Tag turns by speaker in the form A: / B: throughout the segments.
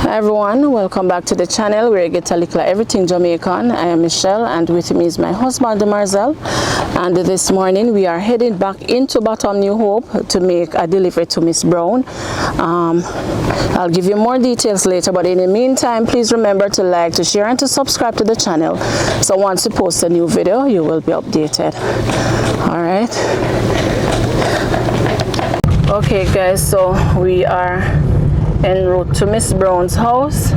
A: Hi everyone, welcome back to the channel where you get a little everything Jamaican. I am Michelle and with me is my husband Marcel, and this morning we are heading back into Bottom New Hope to make a delivery to Miss Brown. I'll give you more details later, but in the meantime please remember to like, to share and to subscribe to the channel, so once we post a new video you will be updated. Alright, okay guys, so we are en route to Miss Brown's house,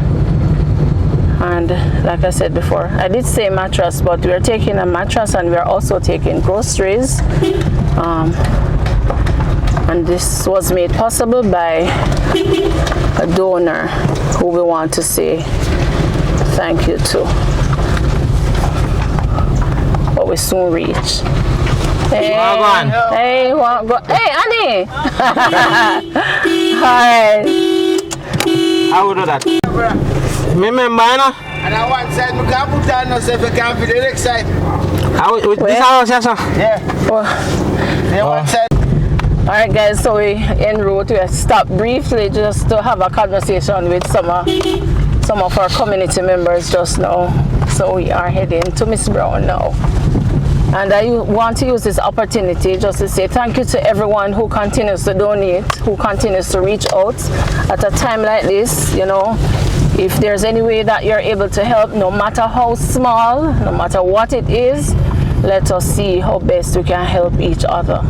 A: and like I said before, I did say mattress, but we are taking a mattress and we are also taking groceries, and this was made possible by a donor who we want to say thank you to, but we soon reach. Hey, hey, hey, Annie! Alright.
B: How would do that? Remember, you know?
C: And I want side, I can't put down myself, I can't be the next side.
B: This house, yes, sir?
C: Yeah. One side.
A: Alright guys, so we en route, we stopped briefly just to have a conversation with some of our community members just now. So we are heading to Miss Brown now. And I want to use this opportunity just to say thank you to everyone who continues to donate, who continues to reach out at a time like this. You know, if there's any way that you're able to help, no matter how small, no matter what it is, let us see how best we can help each other.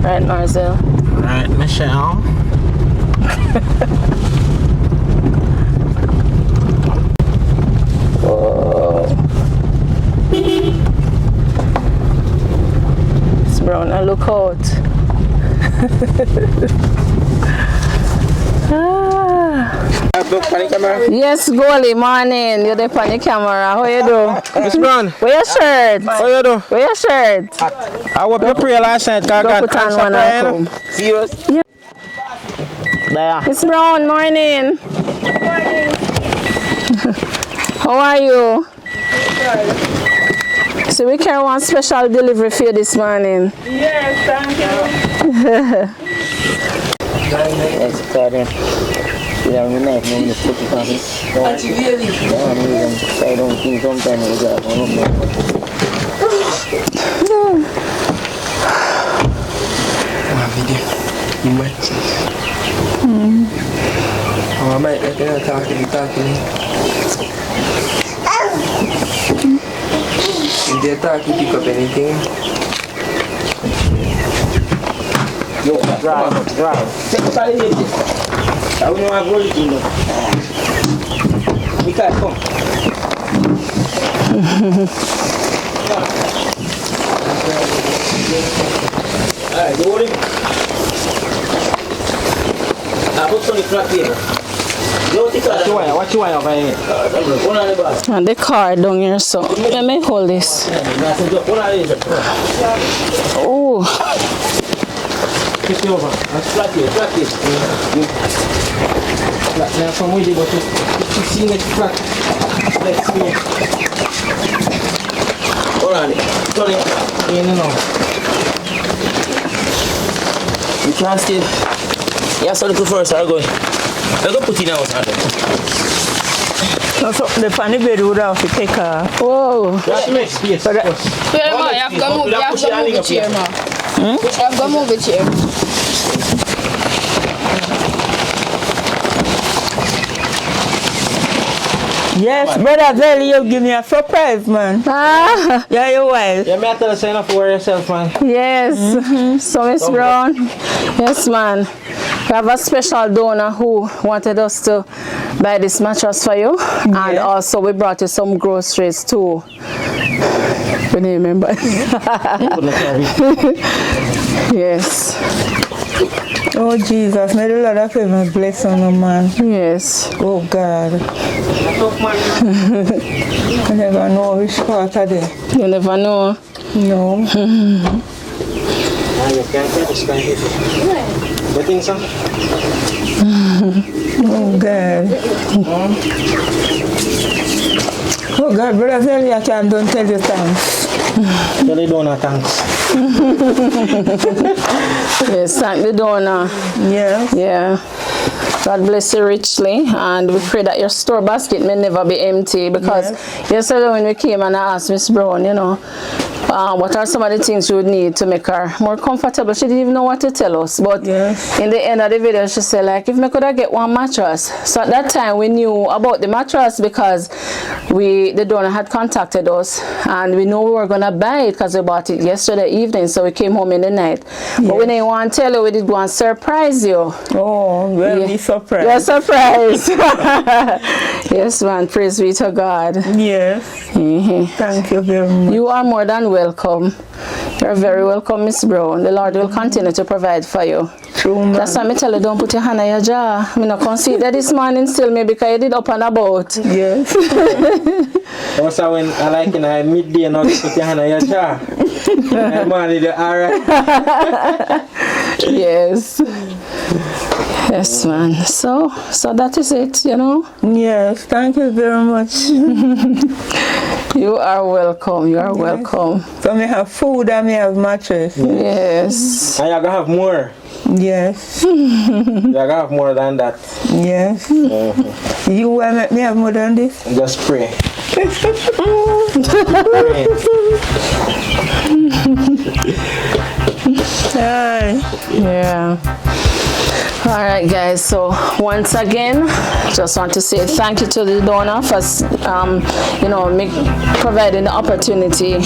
A: Right, Marcel?
B: Right, Michelle.
A: Miss Brown, I look out. Yes, Goalie, morning. You're there on the camera. How you do?
B: Miss Brown.
A: Where your shirt?
B: How you do?
A: Where your shirt?
B: I hope you pray last night.
A: Go put on one and come.
B: Serious?
A: Yeah.
B: There.
A: Miss Brown, morning.
D: Good morning.
A: How are you?
D: Good.
A: So we carry one special delivery for you this morning.
D: Yes, thank you.
C: If they attack, you pick up anything.
B: Yo, drive. Take the side of it. I will not go to you. We can't come. Alright, you want it? I put some of the flat here. What you want over here?
A: And the car down here, so let me hold this. Oh.
B: Kiss me over. Flat here. Flat. Now from where they go to see it flat. Let's see. Hold on. Turn it. No. You can't still. Yeah, so little first, I'll go. I'll go put it out.
D: So the funny bed would have to take a...
A: Whoa.
B: You have to make space.
E: Yeah, ma, you have to move the chair, ma. You have to move the chair.
D: Yes, brother Zelly, you give me a surprise, man.
A: Ah.
D: Yeah, you will.
B: You may tell us enough for yourself, man.
A: Yes. So Miss Brown, yes man, we have a special donor who wanted us to buy this mattress for you, and also we brought you some groceries too. We didn't remember. Yes.
D: Oh, Jesus, may the Lord have favor bless on a man.
A: Yes.
D: Oh, God. I never know which part of it.
A: You never know.
D: No.
B: You can't get this kind of you think so?
D: Oh, God. Oh, God, brother Zelly, I can't don't tell you thanks.
B: Tell the donor thanks.
A: Yes, thank the donor.
D: Yeah.
A: Yeah. God bless you richly, and we pray that your store basket may never be empty, because yesterday when we came and I asked Miss Brown, you know, what are some of the things you would need to make her more comfortable. She didn't even know what to tell us, but in the end of the video she said, like, if me could have get one mattress. So at that time we knew about the mattress because the donor had contacted us and we knew we were gonna buy it because we bought it yesterday evening, so we came home in the night. But we didn't want to tell you, we did go and surprise you.
D: Oh, we'll be surprised.
A: You're surprised. Yes, man, praise be to God.
D: Yes. Thank you very much.
A: You are more than welcome. You're very welcome, Miss Brown. The Lord will continue to provide for you.
D: True, man.
A: That's why I tell you, don't put your hand in your jar. I'm not consider this morning still, maybe because you did up and about.
D: Yes.
B: Also, when I like in a midday, not put your hand in your jar. I'm alright.
A: Yes. Yes, man. So that is it, you know.
D: Yes, thank you very much.
A: You are welcome. You are welcome.
D: So me have food and me have mattress.
A: Yes.
B: And you're gonna have more.
D: Yes.
B: You're gonna have more than that.
D: Yes. You want make me have more than this?
B: Just pray. Pray.
D: Aye.
A: Yeah. All right, guys. So once again, just want to say thank you to the donor for, you know, providing the opportunity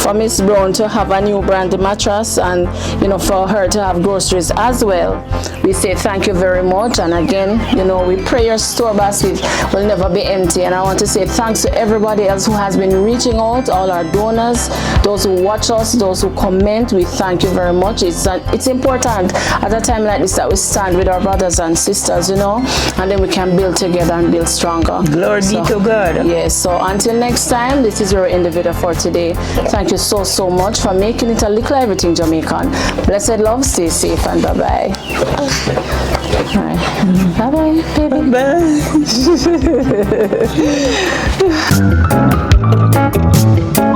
A: for Miss Brown to have a new brand mattress, and you know, for her to have groceries as well. We say thank you very much, and again, you know, we pray your store basket will never be empty. And I want to say thanks to everybody else who has been reaching out, all our donors, those who watch us, those who comment. We thank you very much. It's important at a time like this that we stand with our brothers and sisters, you know, and then we can build together and build stronger.
D: Glory be to God.
A: Yes, so until next time, this is your individual for today. Thank you so much for making it a Likkle Everything Jamaican. Blessed love, stay safe, and bye-bye. All right. Bye-bye, baby.
D: Bye.